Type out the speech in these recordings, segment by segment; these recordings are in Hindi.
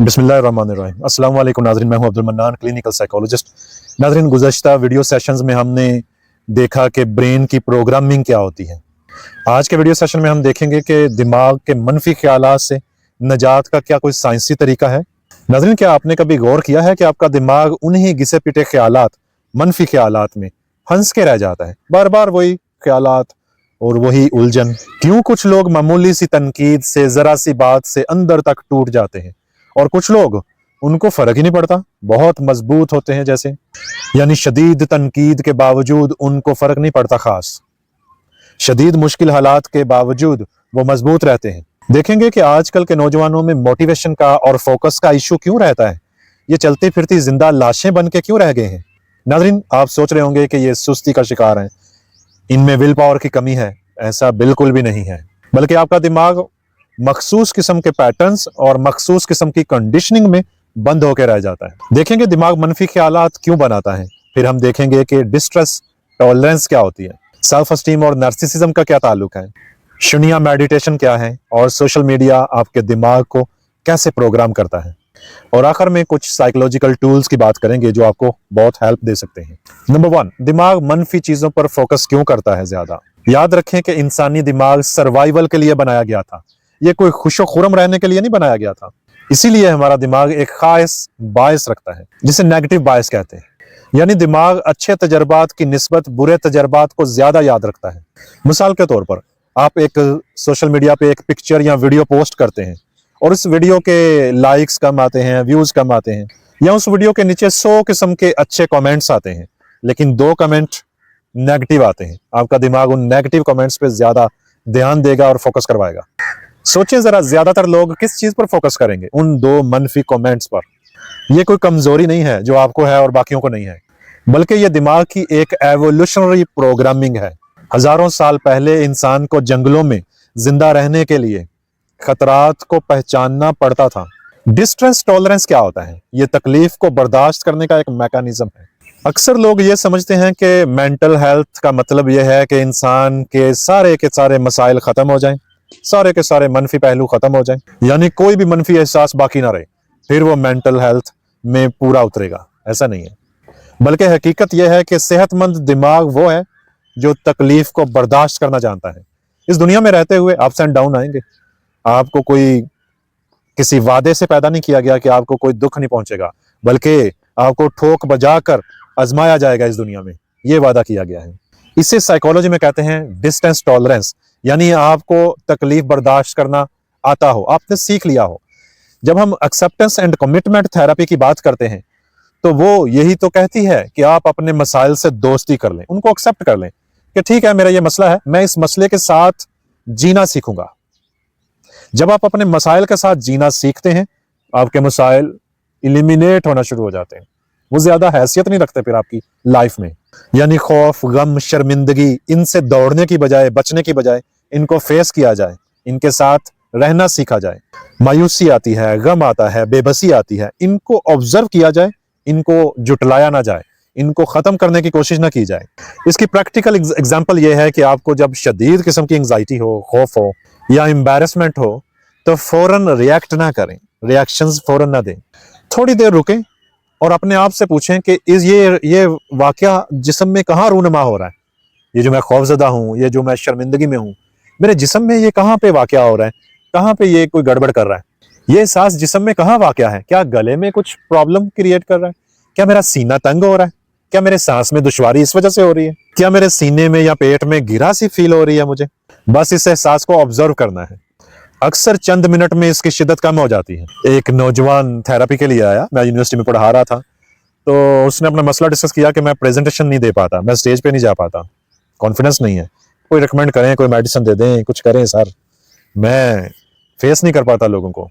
बिस्मिल्लाहिर्रहमानिर्रहीम। अस्सलाम वालेकुम नाज़रीन, मैं हूं अब्दुल मन्नान, क्लिनिकल साइकोलॉजिस्ट। नाज़रीन, गुज़श्ता वीडियो सेशंस में हमने देखा कि ब्रेन की प्रोग्रामिंग क्या होती है। आज के वीडियो सेशन में हम देखेंगे कि दिमाग के मनफी ख्यालात से निजात का क्या कोई साइंसी तरीका है। नाज़रीन, क्या आपने कभी गौर किया है कि आपका दिमाग उन्हीं घिसे पिटे ख्यालात, मनफी ख्यालात में फंस के रह जाता है, बार बार वही ख्यालात और वही उलझन। क्यों कुछ लोग मामूली सी तनकीद से, जरा सी बात से अंदर तक टूट जाते हैं और कुछ लोग उनको फर्क ही नहीं पड़ता, बहुत मजबूत होते हैं जैसे, यानी शदीद तनकीद के बावजूद उनको फर्क नहीं पड़ता, खास शदीद मुश्किल हालात के बावजूद वो मजबूत रहते हैं। देखेंगे कि आजकल के नौजवानों में मोटिवेशन का और फोकस का इशू क्यों रहता है। ये चलती फिरती जिंदा लाशें बन के क्यों रह गए हैं। नाज़रीन, आप सोच रहे होंगे कि ये सुस्ती का शिकार हैं, इनमें विल पावर की कमी है। ऐसा बिल्कुल भी नहीं है, बल्कि आपका दिमाग मखसूस किस्म के पैटर्न्स और मखसूस किस्म की कंडीशनिंग में बंद होकर रह जाता है। देखेंगे दिमाग मनफी ख्यालात क्यों बनाता है, फिर हम देखेंगे कि डिस्ट्रेस टॉलरेंस क्या होती है, सेल्फ एस्टीम और नार्सिसिज्म का क्या ताल्लुक है, शून्य मेडिटेशन क्या है और सोशल मीडिया आपके दिमाग को कैसे प्रोग्राम करता है। और आखिर में कुछ साइकोलॉजिकल टूल्स की बात करेंगे जो आपको बहुत हेल्प दे सकते हैं। नंबर 1, दिमाग मनफी चीजों पर फोकस क्यों करता है ज्यादा। याद रखें कि इंसानी दिमाग सर्वाइवल के लिए बनाया गया था, ये कोई खुशो खुरम रहने के लिए नहीं बनाया गया था। इसीलिए हमारा दिमाग एक खास बायस रखता है, जिसे नेगेटिव बायस कहते हैं, यानी दिमाग अच्छे तजर्बात की निस्बत बुरे तजर्बात को ज्यादा याद रखता है। मिसाल के तौर पर, आप एक सोशल मीडिया पे एक पिक्चर या वीडियो पोस्ट करते हैं और उस वीडियो के लाइक्स कम आते हैं, व्यूज कम आते हैं, या उस वीडियो के नीचे 100 किस्म के अच्छे कमेंट्स आते हैं लेकिन 2 कमेंट नेगेटिव आते हैं। आपका दिमाग उन नेगेटिव कमेंट्स पे ज्यादा ध्यान देगा और फोकस करवाएगा। सोचें जरा, ज्यादातर लोग किस चीज पर फोकस करेंगे? उन 2 मनफी कमेंट्स पर। ये कोई कमजोरी नहीं है जो आपको है और बाकियों को नहीं है, बल्कि ये दिमाग की एक एवोल्यूशनरी प्रोग्रामिंग है। हजारों साल पहले इंसान को जंगलों में जिंदा रहने के लिए खतरात को पहचानना पड़ता था। डिस्ट्रेस टॉलरेंस क्या होता है? ये तकलीफ को बर्दाश्त करने का एक मैकेनिज्म है। अक्सर लोग ये समझते हैं कि मेंटल हेल्थ का मतलब यह है कि इंसान के सारे मसाइल खत्म हो जाएं, सारे के सारे मनफी पहलू खत्म हो जाएं, यानी कोई भी मनफी एहसास बाकी ना रहे, फिर वो मेंटल हेल्थ में पूरा उतरेगा। ऐसा नहीं है, बल्कि हकीकत यह है कि सेहतमंद दिमाग वो है जो तकलीफ को बर्दाश्त करना जानता है। इस दुनिया में रहते हुए अप्स एंड डाउन आएंगे। आपको कोई किसी वादे से पैदा नहीं किया गया कि आपको कोई दुख नहीं पहुंचेगा, बल्कि आपको ठोक बजाकर आजमाया जाएगा इस दुनिया में, ये वादा किया गया है। इसे साइकोलॉजी में कहते हैं डिस्टेंस टॉलरेंस, यानी आपको तकलीफ बर्दाश्त करना आता हो, आपने सीख लिया हो। जब हम एक्सेप्टेंस एंड कमिटमेंट थेरेपी की बात करते हैं तो वो यही तो कहती है कि आप अपने मसाइल से दोस्ती कर लें, उनको एक्सेप्ट कर लें कि ठीक है, मेरा ये मसला है, मैं इस मसले के साथ जीना सीखूंगा। जब आप अपने मसाइल के साथ जीना सीखते हैं, आपके मसाइल इलिमिनेट होना शुरू हो जाते हैं, वो ज्यादा हैसियत नहीं रखते फिर आपकी लाइफ में। यानी खौफ, गम, शर्मिंदगी, इनसे दौड़ने की बजाय, बचने की बजाय इनको फेस किया जाए, इनके साथ रहना सीखा जाए। मायूसी आती है, गम आता है, बेबसी आती है, इनको ऑब्जर्व किया जाए, इनको जुटलाया ना जाए, इनको खत्म करने की कोशिश ना की जाए। इसकी प्रैक्टिकल एग्जांपल यह है कि आपको जब शदीद किस्म की एंजाइटी हो, खौफ हो या एम्बैरेसमेंट हो, तो फौरन रिएक्ट ना करें, रिएक्शंस फौरन ना दें। थोड़ी देर रुकें और अपने आप से पूछें कि ये वाकया जिस्म में कहाँ रूनमा हो रहा है। ये जो मैं खौफजदा हूँ, ये जो मैं शर्मिंदगी में हूँ, मेरे जिस्म में ये कहाँ पे वाकया हो रहा है, कहाँ पे ये कोई गड़बड़ कर रहा है। ये एहसास जिस्म में कहाँ वाकया है? क्या गले में कुछ प्रॉब्लम क्रिएट कर रहा है? क्या मेरा सीना तंग हो रहा है? क्या मेरे सांस में दुश्वारी इस वजह से हो रही है? क्या मेरे सीने में या पेट में गिरा सी फील हो रही है मुझे? बस इस एहसास को ऑब्जर्व करना है। अक्सर चंद मिनट में इसकी शिद्दत कम हो जाती है। एक नौजवान थेरेपी के लिए आया, मैं यूनिवर्सिटी में पढ़ा रहा था, तो उसने अपना मसला डिस्कस किया कि मैं प्रेजेंटेशन नहीं दे पाता, मैं स्टेज पे नहीं जा पाता, कॉन्फिडेंस नहीं है, कोई रिकमेंड करें, कोई मेडिसिन दे दें, कुछ करें सर, मैं फेस नहीं कर पाता लोगों को।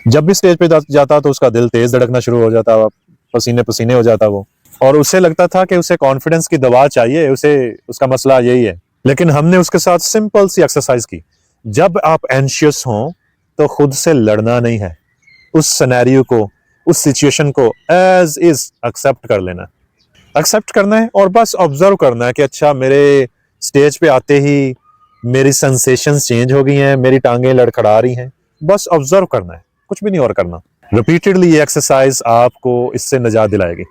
जब भी स्टेज पे जाता तो उसका दिल तेज धड़कना शुरू हो जाता, पसीने पसीने हो जाता वो, और उसे लगता था कि उसे कॉन्फिडेंस की दवा चाहिए, उसे उसका मसला यही है। लेकिन हमने उसके साथ सिंपल सी एक्सरसाइज की। जब आप एंशियस हों तो खुद से लड़ना नहीं है, उस सिनेरियो को, उस सिचुएशन को एज इज एक्सेप्ट कर लेना, एक्सेप्ट करना है और बस ऑब्जर्व करना है कि अच्छा, मेरे स्टेज पे आते ही मेरी सेंसेशंस चेंज हो गई हैं, मेरी टांगें लड़खड़ा रही हैं, बस ऑब्जर्व करना है, कुछ भी नहीं और करना। रिपीटेडली ये एक्सरसाइज आपको इससे निजात दिलाएगी,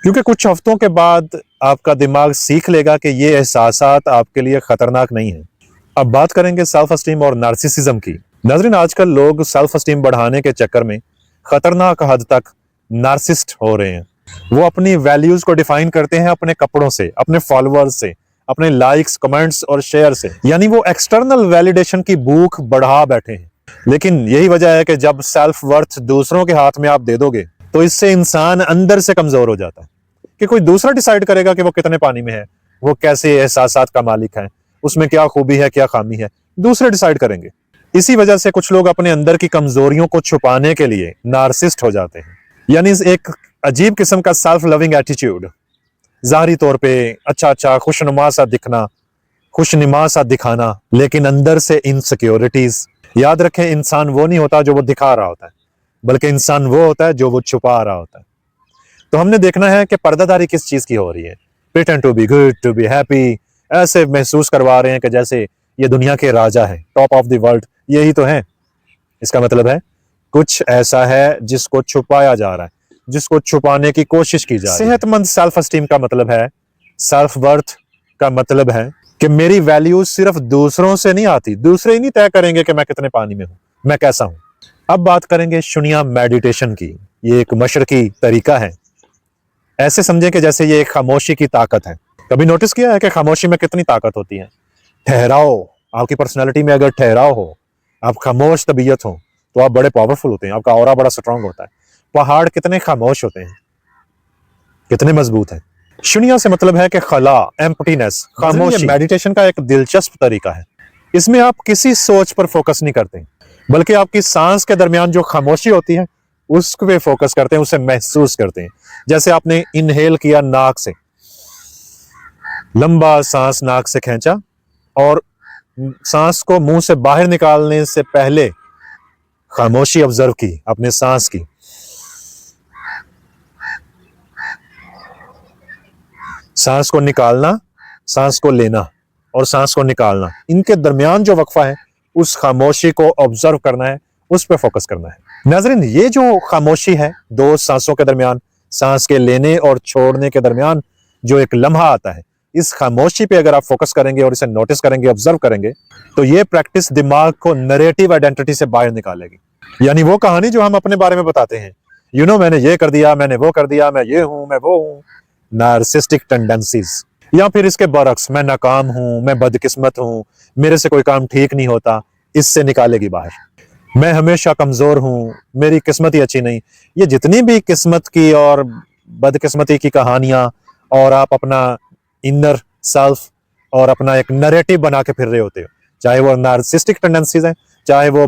क्योंकि कुछ हफ्तों के बाद आपका दिमाग सीख लेगा कि ये एहसासात आपके लिए खतरनाक नहीं है। अब बात करेंगे सेल्फ एस्टीम और नार्सिसिज्म की। नाज़रीन, आजकल लोग सेल्फ एस्टीम बढ़ाने के चक्कर में खतरनाक हद तक नार्सिस्ट हो रहे हैं। वो अपनी वैल्यूज को डिफाइन करते हैं अपने कपड़ों से, अपने फॉलोअर्स से, अपने लाइक्स, कमेंट्स और शेयर से। यानी वो एक्सटर्नल वैलिडेशन की भूख बढ़ा बैठे हैं। लेकिन यही वजह है कि जब सेल्फ वर्थ दूसरों के हाथ में आप दे दोगे तो इससे इंसान अंदर से कमजोर हो जाता है कि कोई दूसरा डिसाइड करेगा कि वो कितने पानी में है, वो कैसे एहसासात का मालिक है, उसमें क्या खूबी है, क्या खामी है, दूसरे डिसाइड करेंगे। इसी वजह से कुछ लोग अपने अंदर की कमजोरियों को छुपाने के लिए नार्सिस्ट हो जाते हैं। यानी एक अजीब किस्म का सेल्फ लविंग एटीट्यूड, ज़ाहरी तौर पे अच्छा खुशनुमा सा दिखना, खुशनुमा सा दिखाना, लेकिन अंदर से इनसिक्योरिटीज। याद रखें, इंसान वो नहीं होता जो वो दिखा रहा होता है, बल्कि इंसान वो होता है जो वो छुपा रहा होता है। तो हमने देखना है कि पर्दादारी किस चीज की हो रही है। Pretend to be good, to be happy, ऐसे महसूस करवा रहे हैं कि जैसे ये दुनिया के राजा है, टॉप ऑफ द वर्ल्ड, यही तो है। इसका मतलब है कुछ ऐसा है जिसको छुपाया जा रहा है, जिसको छुपाने की कोशिश की जा रही है। सेहतमंद सेल्फ एस्टीम का मतलब है, सेल्फ वर्थ का मतलब है कि मेरी वैल्यूज सिर्फ दूसरों से नहीं आती, दूसरे ही नहीं तय करेंगे कि मैं कितने पानी में हूं, मैं कैसा हूं। अब बात करेंगे शुनिया मेडिटेशन की। ये एक मशरकी तरीका है। ऐसे समझें कि जैसे ये एक खामोशी की ताकत है। कभी नोटिस किया है कि खामोशी में कितनी ताकत होती है? ठहराव, आपकी पर्सनैलिटी में अगर ठहराव हो, आप खामोश तबीयत हो, तो आप बड़े पावरफुल होते हैं, आपका ऑरा बड़ा स्ट्रांग होता है। पहाड़ कितने खामोश होते हैं, कितने मजबूत हैं। शून्य से मतलब है कि खला, एम्प्टीनेस, खामोशी। मेडिटेशन का एक दिलचस्प तरीका है। इसमें आप किसी सोच पर फोकस नहीं करते, बल्कि आपकी सांस के दरमियान जो खामोशी होती है उस पे फोकस करते हैं, उसे महसूस करते हैं। जैसे आपने इनहेल किया नाक से, लंबा सांस नाक से खींचा और सांस को मुंह से बाहर निकालने से पहले खामोशी ऑब्जर्व की अपने सांस की। सांस को निकालना, सांस को लेना और सांस को निकालना, इनके दरमियान जो वक्फा है उस खामोशी को ऑब्जर्व करना है, उस पर फोकस करना है। नाज़रीन, ये जो खामोशी है, दो सांसों के दरमियान, सांस के लेने और छोड़ने के दरमियान जो एक लम्हा आता है, इस खामोशी पे अगर आप फोकस करेंगे और इसे नोटिस करेंगे, ऑब्जर्व करेंगे, तो ये प्रैक्टिस दिमाग को नैरेटिव आइडेंटिटी से बाहर निकालेगी। यानी वो कहानी जो हम अपने बारे में बताते हैं, मैंने ये कर दिया, मैंने वो कर दिया, मैं ये हूं, मैं वो हूं, नार्सिस्टिक टेंडेंसीज। या फिर इसके बरक्स, मैं नाकाम हूं, मैं बदकिस्मत हूं, मेरे से कोई काम ठीक नहीं होता, इससे निकालेगी बाहर। मैं हमेशा कमजोर हूं, मेरी किस्मत ही अच्छी नहीं। ये जितनी भी किस्मत की और बदकिस्मती की कहानियां, और आप अपना इनर सेल्फ और अपना एक नैरेटिव बना के फिर रहे होते हो, चाहे वो नार्सिस्टिक टेंडेंसीज हैं, चाहे वो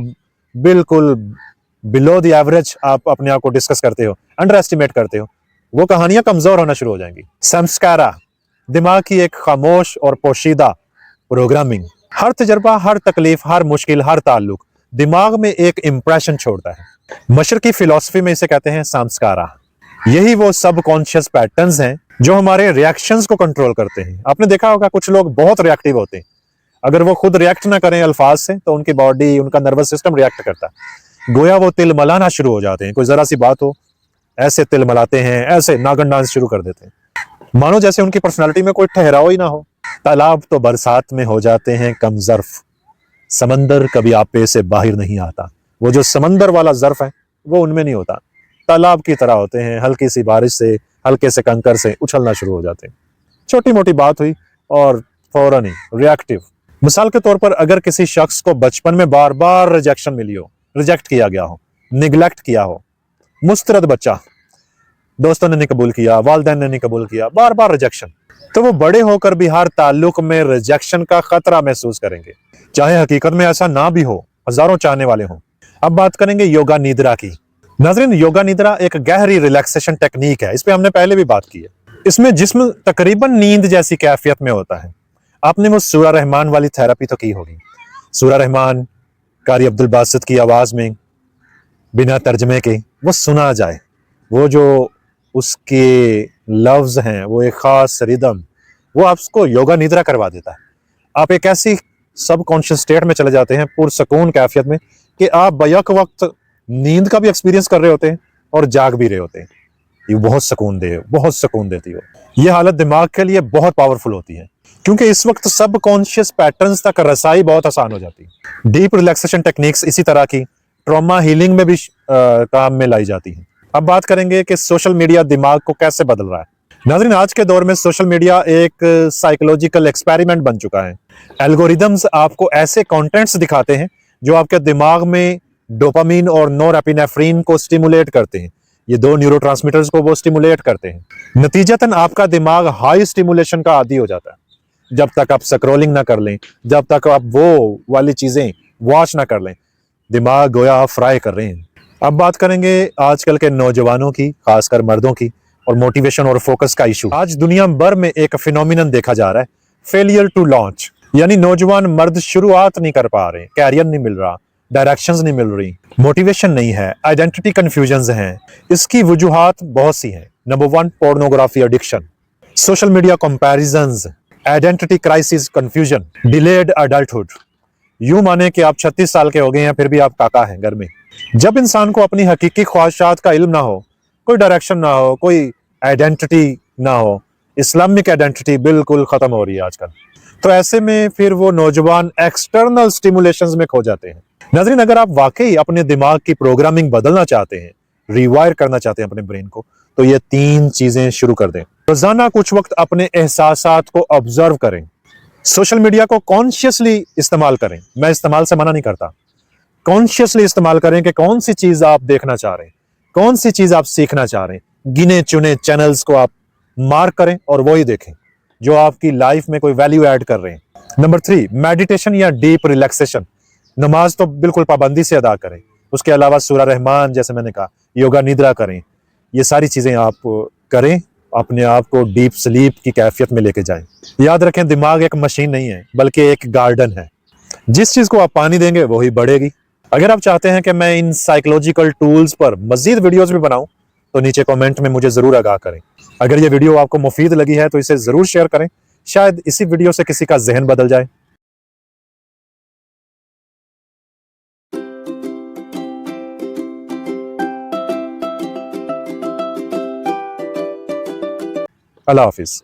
बिल्कुल बिलो द एवरेज आप अपने आप को डिस्कस करते हो, अंडर एस्टिमेट करते हो, वो कहानियां कमजोर होना शुरू हो जाएंगी। संस्कारा, दिमाग की एक खामोश और पोशीदा प्रोग्रामिंग। हर तजर्बा, हर तकलीफ, हर मुश्किल, हर ताल्लुक दिमाग में एक इंप्रेशन छोड़ता है। मशरकी फिलॉसफी में इसे कहते हैं संस्कारा। यही वो सबकॉन्शियस पैटर्न्स हैं जो हमारे रिएक्शंस को कंट्रोल करते हैं। आपने देखा होगा कुछ लोग बहुत रिएक्टिव होते हैं, अगर वो खुद रिएक्ट ना करें अल्फाज से, तो उनकी बॉडी, उनका नर्वस सिस्टम रिएक्ट करता है। गोया वो तिलमलाना शुरू हो जाते हैं, कोई जरा सी बात हो ऐसे तिलमलाते हैं, ऐसे नागन डांस शुरू कर देते हैं, मानो जैसे उनकी पर्सनालिटी में कोई ठहराव ही ना हो। तालाब तो बरसात में हो जाते हैं कम ज़र्फ, समंदर कभी आपे से बाहर नहीं आता। वो जो समंदर वाला ज़र्फ है वो उनमें नहीं होता, तालाब की तरह होते हैं, हल्की सी बारिश से, हल्के से कंकर से उछलना शुरू हो जाते हैं। छोटी मोटी बात हुई और फौरन ही रिएक्टिव। मिसाल के तौर पर, अगर किसी शख्स को बचपन में बार बार रिजेक्शन मिली हो, रिजेक्ट किया गया हो, निगलेक्ट किया हो, मुस्तरद बच्चा, दोस्तों ने नहीं कबूल किया, वालिदैन ने नहीं कबूल किया, बार बार रिजेक्शन, तो वो बड़े होकर भी हर ताल्लुक में रिजेक्शन का खतरा महसूस करेंगे, चाहे हकीकत में ऐसा ना भी हो, हजारों चाहने वाले हों। अब बात करेंगे योगा निद्रा की। नाज़रीन, योगा निद्रा एक गहरी रिलैक्सेशन टेक्निक है, इस पे हमने पहले भी बात की है। इसमें जिस्म तकरीबन नींद जैसी कैफियत में होता है। आपने वो सूरा रहमान वाली थेरेपी तो की होगी, सूरा रहमान कारी अब्दुल बासित की आवाज में, बिना तर्जमे के वो सुना जाए, वो जो उसके लफ्ज हैं, वो एक खास रिदम, वो आपको योगा निद्रा करवा देता है। आप एक ऐसी सबकॉन्शियस स्टेट में चले जाते हैं, पुरसकून कैफियत में, कि आप बैक वक्त नींद का भी एक्सपीरियंस कर रहे होते हैं और जाग भी रहे होते हैं। ये बहुत सुकून देती हो। ये हालत दिमाग के लिए बहुत पावरफुल होती है, क्योंकि इस वक्त सब कॉन्शियस पैटर्न्स तक रसाई बहुत आसान हो जाती है। डीप रिलैक्सेशन टेक्निक्स इसी तरह की ट्रॉमा हीलिंग में भी काम में लाई जाती है। अब बात करेंगे कि सोशल मीडिया दिमाग को कैसे बदल रहा है। नाज़रीन, आज के दौर में सोशल मीडिया एक साइकोलॉजिकल एक्सपेरिमेंट बन चुका है। एल्गोरिदम्स आपको ऐसे कंटेंट्स दिखाते हैं जो आपके दिमाग में डोपामीन और नोरेपिनेफ्रिन को स्टिमुलेट करते हैं। ये दो न्यूरोट्रांसमीटर्स को वो स्टिमुलेट करते हैं। नतीजतन आपका दिमाग हाई स्टिमुलेशन का आदी हो जाता है। जब तक आप स्क्रॉलिंग ना कर लें, जब तक आप वो वाली चीजें वॉच ना कर लें, दिमाग गोया आप फ्राई कर रहे हैं। अब बात करेंगे आजकल के नौजवानों की, खासकर मर्दों की, और मोटिवेशन और फोकस का इशू। आज दुनिया भर में एक फिनोमिनन देखा जा रहा है, फेलियर टू लॉन्च। यानी नौजवान मर्द शुरुआत नहीं कर पा रहे, कैरियर नहीं मिल रहा, डायरेक्शंस नहीं मिल रही, मोटिवेशन नहीं है, आइडेंटिटी कंफ्यूजन्स हैं। इसकी वजूहात बहुत सी हैं। Number 1, pornography addiction, social media comparisons, identity crisis, confusion, delayed adulthood. यूं माने कि आप 36 साल के हो गए हैं फिर भी आप काका हैं घर में। जब इंसान को अपनी हकीकी ख्वाहिशात का इल्म ना हो, कोई डायरेक्शन ना हो, कोई आइडेंटिटी ना हो, इस्लामिक आइडेंटिटी बिल्कुल खत्म हो रही है आजकल, तो ऐसे में फिर वो नौजवान एक्सटर्नल स्टिमुलेशंस में खो जाते हैं। नाज़रीन, अगर आप वाकई अपने दिमाग की प्रोग्रामिंग बदलना चाहते हैं, रिवायर करना चाहते हैं अपने ब्रेन को, तो ये 3 चीजें शुरू कर दें। रोजाना कुछ वक्त अपने एहसासात को ऑब्जर्व करें। सोशल मीडिया को कॉन्शियसली इस्तेमाल करें। मैं इस्तेमाल से मना नहीं करता, कॉन्शियसली इस्तेमाल करें कि कौन सी चीज आप देखना चाह रहे हैं, कौन सी चीज आप सीखना चाह रहे हैं। गिने चुने चैनल्स को आप मार्क करें और वही देखें जो आपकी लाइफ में कोई वैल्यू ऐड कर रहे हैं। नंबर 3, मेडिटेशन या डीप रिलैक्सेशन। नमाज तो बिल्कुल पाबंदी से अदा करें, उसके अलावा सूरा रहमान, जैसे मैंने कहा, योगा निद्रा करें। ये सारी चीजें आप करें, अपने आप को डीप स्लीप की कैफियत में लेके जाएं। याद रखें, दिमाग एक मशीन नहीं है बल्कि एक गार्डन है। जिस चीज को आप पानी देंगे वही बढ़ेगी। अगर आप चाहते हैं कि मैं इन साइकोलॉजिकल टूल्स पर मजीद वीडियोस भी बनाऊं, तो नीचे कमेंट में मुझे जरूर आगाह करें। अगर ये वीडियो आपको मुफीद लगी है तो इसे जरूर शेयर करें, शायद इसी वीडियो से किसी का जहन बदल जाए। अल्लाह हाफिज।